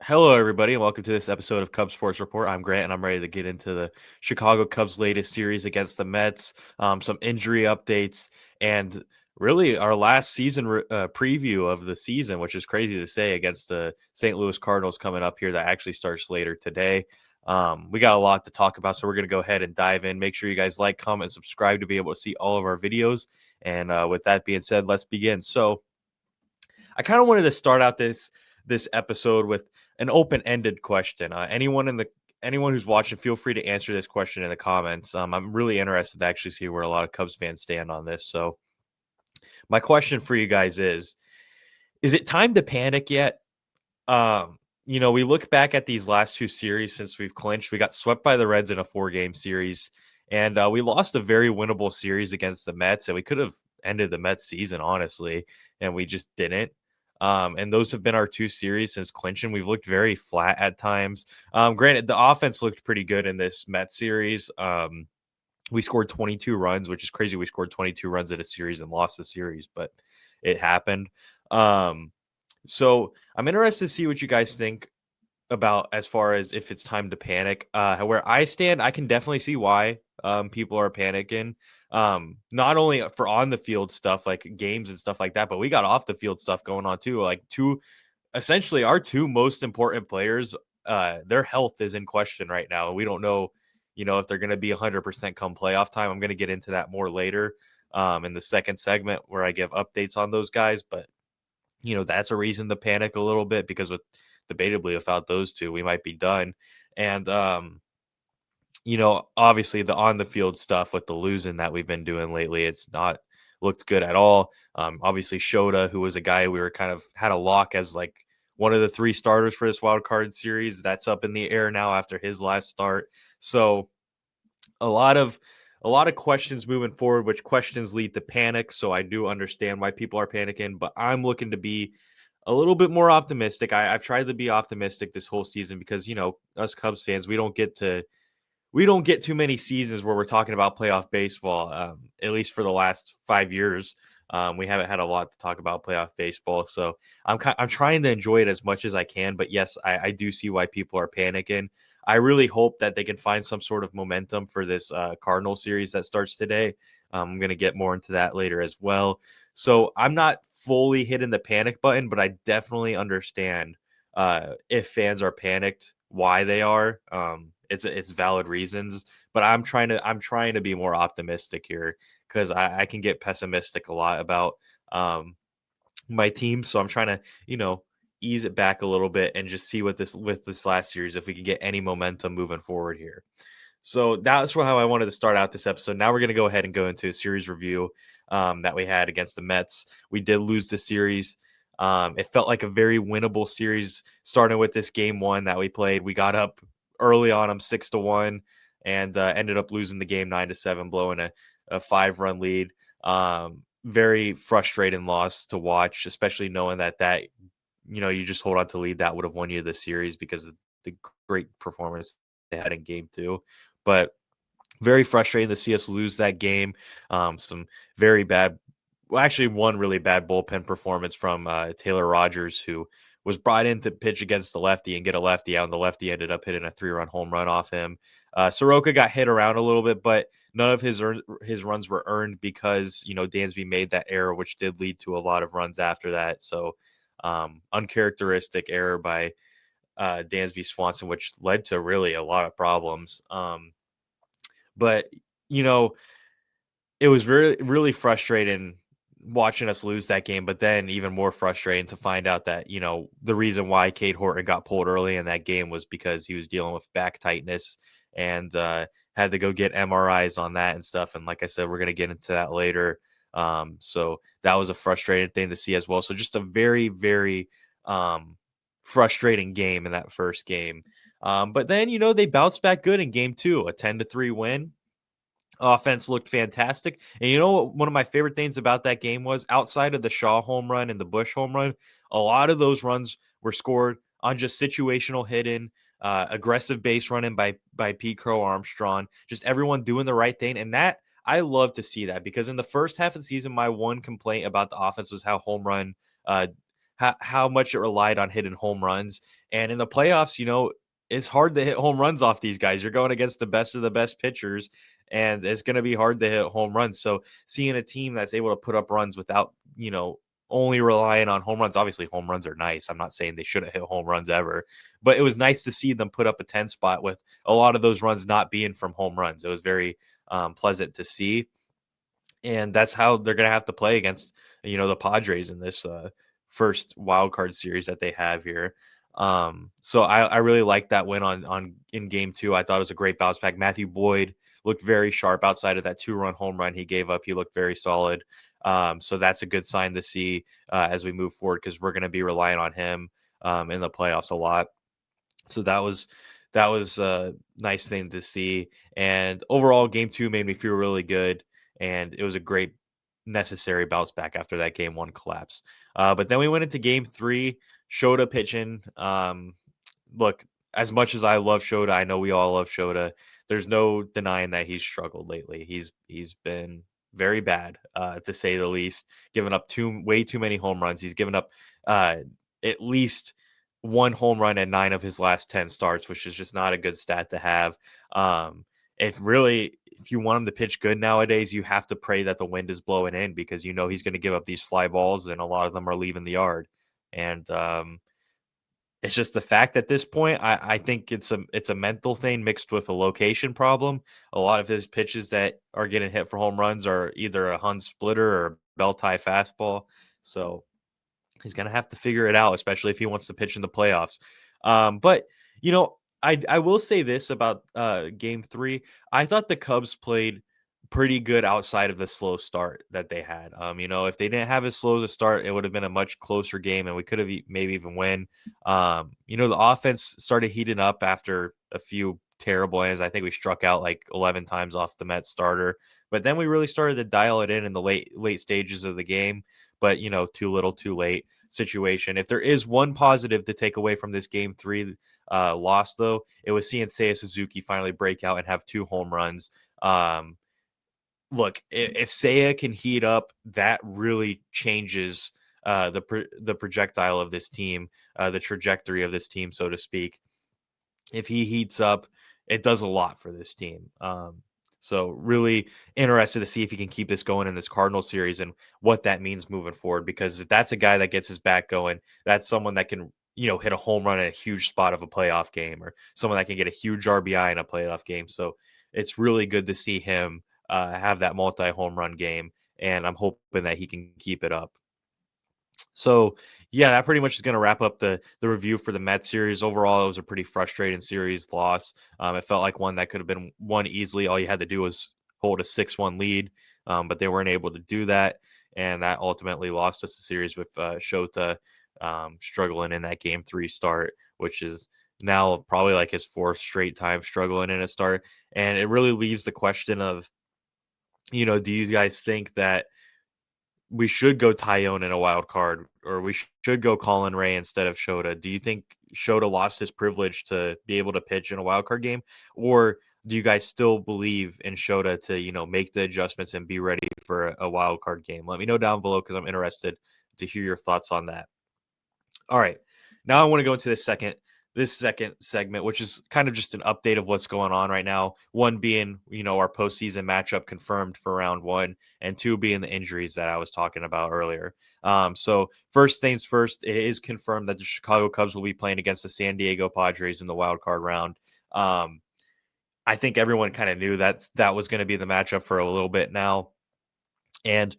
Hello, everybody, and welcome to this episode of Cubs Sports Report. I'm Grant, and I'm ready to get into the Chicago Cubs' latest series against the Mets, some injury updates, and really our last season preview of the season, which is crazy to say against the St. Louis Cardinals coming up here that actually starts later today. We got a lot to talk about, so we're going to go ahead and dive in. Make sure you guys like, comment, subscribe to be able to see all of our videos. And with that being said, let's begin. So I kind of wanted to start out this episode with an open-ended question. Anyone who's watching, feel free to answer this question in the comments. I'm really interested to actually see where a lot of Cubs fans stand on this. So my question for you guys is it time to panic yet? We look back at these last two series since we've clinched. We got swept by the Reds in a 4-game series, and we lost a very winnable series against the Mets, and we could have ended the Mets season, honestly, and we just didn't. And those have been our two series since clinching. We've looked very flat at times. Granted, the offense looked pretty good in this Mets series. We scored 22 runs, which is crazy. We scored 22 runs in a series and lost the series, but it happened. So I'm interested to see what you guys think about as far as if it's time to panic. Where I stand, I can definitely see why people are panicking. Not only for on the field stuff like games and stuff like that, but we got off the field stuff going on too. Like essentially our two most important players, their health is in question right now. We don't know, if they're going to be 100% come playoff time. I'm going to get into that more later in the second segment where I give updates on those guys, but that's a reason to panic a little bit because debatably without those two, we might be done. And obviously the on the field stuff with the losing that we've been doing lately, it's not looked good at all. Obviously Shota, who was a guy we were kind of had a lock as like one of the three starters for this wild card series, that's up in the air now after his last start. So a lot of questions moving forward, which questions lead to panic. So I do understand why people are panicking, but I'm looking to be a little bit more optimistic. I've tried to be optimistic this whole season because us Cubs fans, we don't get too many seasons where we're talking about playoff baseball. At least for the last 5 years, we haven't had a lot to talk about playoff baseball. So I'm trying to enjoy it as much as I can. But yes, I do see why people are panicking. I really hope that they can find some sort of momentum for this Cardinal series that starts today. I'm going to get more into that later as well. So I'm not fully hitting the panic button, but I definitely understand if fans are panicked, why they are. It's valid reasons, but I'm trying to be more optimistic here because I can get pessimistic a lot about my team. So I'm trying to ease it back a little bit and just see what with this last series if we can get any momentum moving forward here. So that's how I wanted to start out this episode. Now we're going to go ahead and go into a series review that we had against the Mets. We did lose the series. It felt like a very winnable series, starting with this game one that we played. We got up early on them 6-1 and ended up losing the game 9-7, blowing a 5-run lead. Very frustrating loss to watch, especially knowing that you just hold on to lead that would have won you the series because of the great performance they had in game two. But very frustrating to see us lose that game. Some very bad, well, actually one really bad bullpen performance from Taylor Rogers, who was brought in to pitch against the lefty and get a lefty out, and the lefty ended up hitting a 3-run home run off him. Soroka got hit around a little bit, but none of his runs were earned because Dansby made that error, which did lead to a lot of runs after that. So uncharacteristic error by Dansby Swanson, which led to really a lot of problems. But it was really, really frustrating watching us lose that game, but then even more frustrating to find out that, the reason why Cade Horton got pulled early in that game was because he was dealing with back tightness and had to go get MRIs on that and stuff. And like I said, we're going to get into that later. So that was a frustrating thing to see as well. So just a very, very frustrating game in that first game. But then, they bounced back good in game two, a 10-3 win. Offense looked fantastic. And you know what one of my favorite things about that game was, outside of the Shaw home run and the Bush home run, a lot of those runs were scored on just situational hitting, aggressive base running by Pete Crow Armstrong, just everyone doing the right thing. And that I love to see that, because in the first half of the season, my one complaint about the offense was how how much it relied on hitting home runs. And in the playoffs, it's hard to hit home runs off these guys. You're going against the best of the best pitchers, and it's going to be hard to hit home runs. So seeing a team that's able to put up runs without, only relying on home runs. Obviously, home runs are nice. I'm not saying they shouldn't hit home runs ever, but it was nice to see them put up a 10 spot with a lot of those runs not being from home runs. It was very pleasant to see. And that's how they're going to have to play against, the Padres in this first wild card series that they have here. So I really like that win on in game 2. I thought it was a great bounce back. Matthew Boyd looked very sharp outside of that 2-run home run he gave up. He looked very solid. So that's a good sign to see as we move forward, because we're going to be relying on him in the playoffs a lot. So that was a nice thing to see. And overall, game 2 made me feel really good, and it was a great necessary bounce back after that game 1 collapse. But then we went into game 3. Shota pitching. Look, as much as I love Shota, I know we all love Shota. There's no denying that he's struggled lately. He's been very bad, to say the least. Given up way too many home runs. He's given up at least 1 home run in 9 of his last 10 starts, which is just not a good stat to have. If you want him to pitch good nowadays, you have to pray that the wind is blowing in, because he's going to give up these fly balls, and a lot of them are leaving the yard. And it's just the fact at this point, I think it's a mental thing mixed with a location problem. A lot of his pitches that are getting hit for home runs are either a Hun splitter or a bell tie fastball. So he's going to have to figure it out, especially if he wants to pitch in the playoffs. But, I will say this about game 3. I thought the Cubs played pretty good outside of the slow start that they had. If they didn't have as slow as a start, it would have been a much closer game, and we could have maybe even win. The offense started heating up after a few terrible innings. I think we struck out like 11 times off the Mets starter, but then we really started to dial it in the late stages of the game. But too little, too late situation. If there is one positive to take away from this game 3 loss, though, it was seeing Seiya Suzuki finally break out and have 2 home runs. Look, if Seiya can heat up, that really changes the projectile of this team, the trajectory of this team, so to speak. If he heats up, it does a lot for this team. So really interested to see if he can keep this going in this Cardinal series and what that means moving forward. Because if that's a guy that gets his back going, that's someone that can, hit a home run in a huge spot of a playoff game, or someone that can get a huge RBI in a playoff game. So it's really good to see him have that multi-home run game, and I'm hoping that he can keep it up. So, yeah, that pretty much is going to wrap up the review for the Mets series. Overall, it was a pretty frustrating series loss. It felt like one that could have been won easily. All you had to do was hold a 6-1 lead, but they weren't able to do that, and that ultimately lost us the series with Shota struggling in that game 3 start, which is now probably like his 4th straight time struggling in a start. And it really leaves the question of, do you guys think that we should go Tyone in a wild card, or we should go Colin Ray instead of Shota? Do you think Shota lost his privilege to be able to pitch in a wild card game, or do you guys still believe in Shota to make the adjustments and be ready for a wild card game? Let me know down below, because I'm interested to hear your thoughts on that. All right, now I want to go into this second segment, which is kind of just an update of what's going on right now. One being, our postseason matchup confirmed for round 1, and 2 being the injuries that I was talking about earlier. So first things first, it is confirmed that the Chicago Cubs will be playing against the San Diego Padres in the wild card round. I think everyone kind of knew that was going to be the matchup for a little bit now. And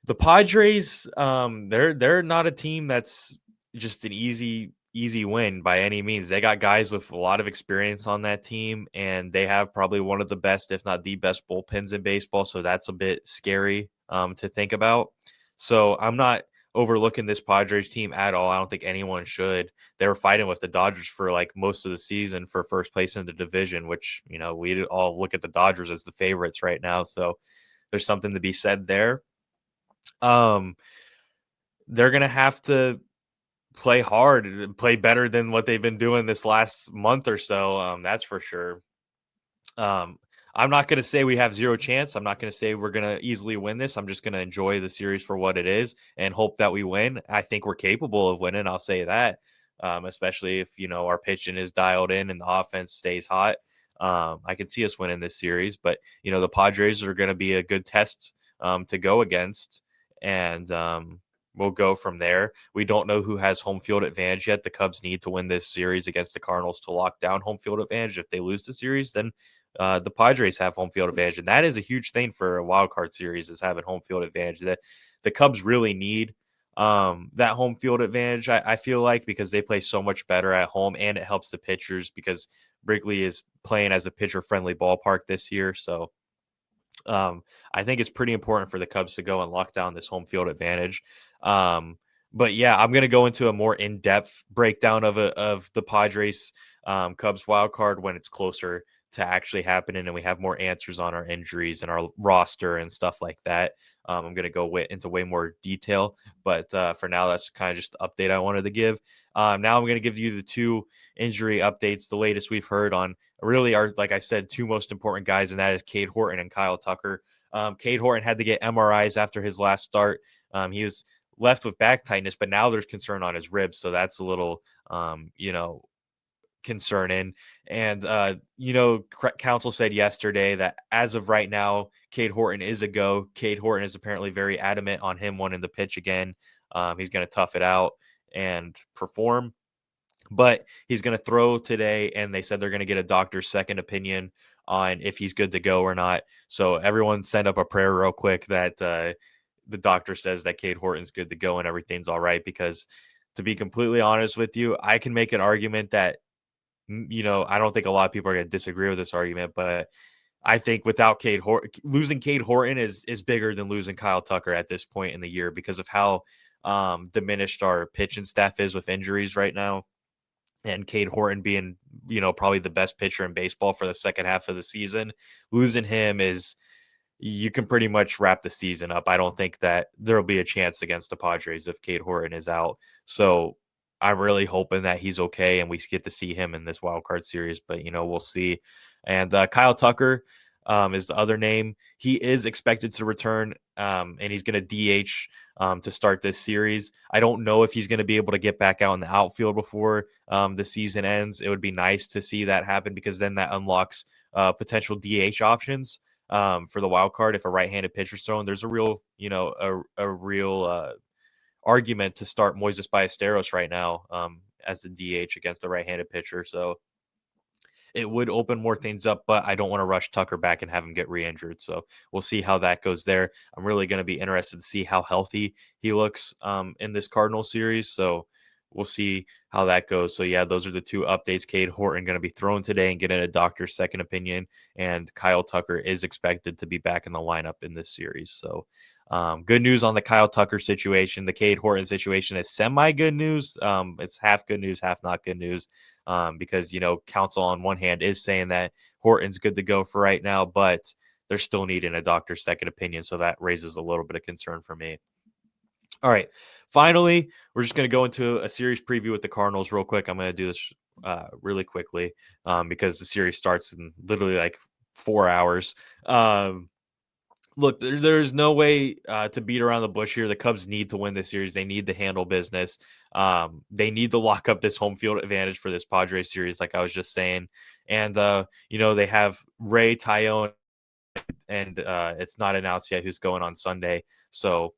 the Padres, they're not a team that's just an easy win by any means. They got guys with a lot of experience on that team, and they have probably one of the best, if not the best, bullpens in baseball. So that's a bit scary to think about. So I'm not overlooking this Padres team at all. I don't think anyone should. They were fighting with the Dodgers for like most of the season for first place in the division, which, we all look at the Dodgers as the favorites right now. So there's something to be said there. They're going to have to play hard, play better than what they've been doing this last month or so. That's for sure. I'm not going to say we have zero chance. I'm not going to say we're going to easily win this. I'm just going to enjoy the series for what it is and hope that we win. I think we're capable of winning. I'll say that, especially if, our pitching is dialed in and the offense stays hot. I can see us winning this series, but, the Padres are going to be a good test to go against. And we'll go from there. We don't know who has home field advantage yet. The Cubs need to win this series against the Cardinals to lock down home field advantage. If they lose the series, then the Padres have home field advantage, and that is a huge thing for a wild card series is having home field advantage. That the Cubs really need that home field advantage. I feel like because they play so much better at home, and it helps the pitchers because Wrigley is playing as a pitcher-friendly ballpark this year. So I think it's pretty important for the Cubs to go and lock down this home field advantage. But yeah, I'm going to go into a more in-depth breakdown of the Padres Cubs wild card when it's closer to actually happening and we have more answers on our injuries and our roster and stuff like that. I'm going to go into way more detail, but for now, that's kind of just the update I wanted to give. Now I'm going to give you the two injury updates, the latest we've heard on really are, like I said, two most important guys, and that is Cade Horton and Kyle Tucker. Cade Horton had to get MRIs after his last start. He was left with back tightness, but now there's concern on his ribs, so that's a little, concerning. And counsel said yesterday that as of right now, Cade Horton is a go. Cade Horton is apparently very adamant on him wanting to pitch again. He's going to tough it out and perform, but he's going to throw today, and they said they're going to get a doctor's second opinion on if he's good to go or not. So everyone send up a prayer real quick that the doctor says that Cade Horton's good to go and everything's all right, because to be completely honest with you, I can make an argument that, I don't think a lot of people are going to disagree with this argument, but I think without Cade Horton, losing Cade Horton is bigger than losing Kyle Tucker at this point in the year because of how diminished our pitching staff is with injuries right now. And Cade Horton being, probably the best pitcher in baseball for the second half of the season, losing him you can pretty much wrap the season up. I don't think that there'll be a chance against the Padres if Cade Horton is out. So I'm really hoping that he's okay and we get to see him in this wild card series, but we'll see. And Kyle Tucker is the other name. He is expected to return, and he's going to DH to start this series. I don't know if he's going to be able to get back out in the outfield before the season ends. It would be nice to see that happen because then that unlocks potential DH options for the wild card. If a right-handed pitcher's thrown, there's a real, a real argument to start Moises Ballesteros right now as the DH against the right-handed pitcher. So it would open more things up, but I don't want to rush Tucker back and have him get re-injured. So we'll see how that goes there. I'm really going to be interested to see how healthy he looks in this Cardinal series. So we'll see how that goes. So yeah, those are the two updates. Cade Horton going to be thrown today and getting a doctor's second opinion, and Kyle Tucker is expected to be back in the lineup in this series. So good news on the Kyle Tucker situation. The Cade Horton situation is semi good news. It's half good news, half not good news. Because, counsel on one hand is saying that Horton's good to go for right now, but they're still needing a doctor's second opinion. So that raises a little bit of concern for me. All right. Finally, we're just going to go into a series preview with the Cardinals real quick. I'm going to do this really quickly because the series starts in literally like 4 hours. Look, there's no way to beat around the bush here. The Cubs need to win this series. They need to handle business. They need to lock up this home field advantage for this Padres series, like I was just saying. And, they have Ray Tyone, and it's not announced yet who's going on Sunday. So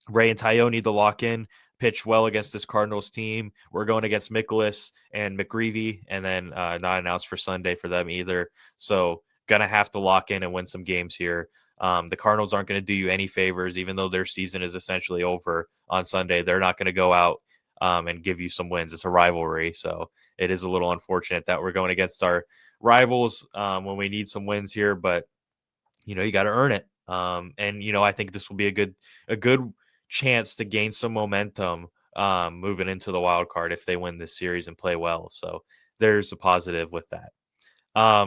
Ray and Tyone need to lock in, pitch well against this Cardinals team. We're going against Mikolas and McGreevy, and then not announced for Sunday for them either. So going to have to lock in and win some games here. The Cardinals aren't going to do you any favors, even though their season is essentially over on Sunday. They're not going to go out and give you some wins. It's a rivalry. So it is a little unfortunate that we're going against our rivals when we need some wins here, but you got to earn it. And I think this will be a good chance to gain some momentum moving into the wild card if they win this series and play well. So there's a positive with that.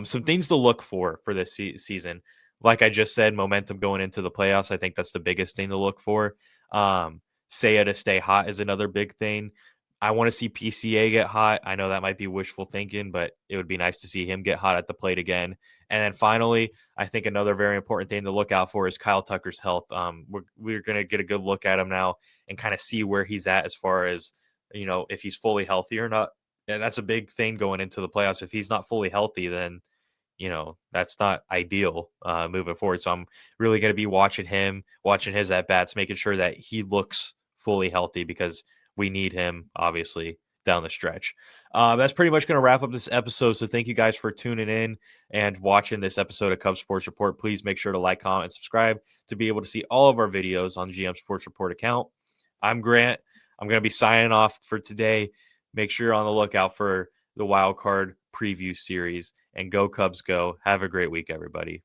Some things to look for this season. Like I just said, momentum going into the playoffs. I think that's the biggest thing to look for. Seiya to stay hot is another big thing. I want to see PCA get hot. I know that might be wishful thinking, but it would be nice to see him get hot at the plate again. And then finally, I think another very important thing to look out for is Kyle Tucker's health. We're going to get a good look at him now and kind of see where he's at as far as, if he's fully healthy or not. And that's a big thing going into the playoffs. If he's not fully healthy, then that's not ideal moving forward. So I'm really going to be watching him, watching his at bats, making sure that he looks fully healthy because we need him, obviously, down the stretch. That's pretty much going to wrap up this episode. So thank you guys for tuning in and watching this episode of Cubs Sports Report. Please make sure to like, comment, and subscribe to be able to see all of our videos on the GM Sports Report account. I'm Grant. I'm going to be signing off for today. Make sure you're on the lookout for the wild card preview series, and go Cubs go. Have a great week, everybody.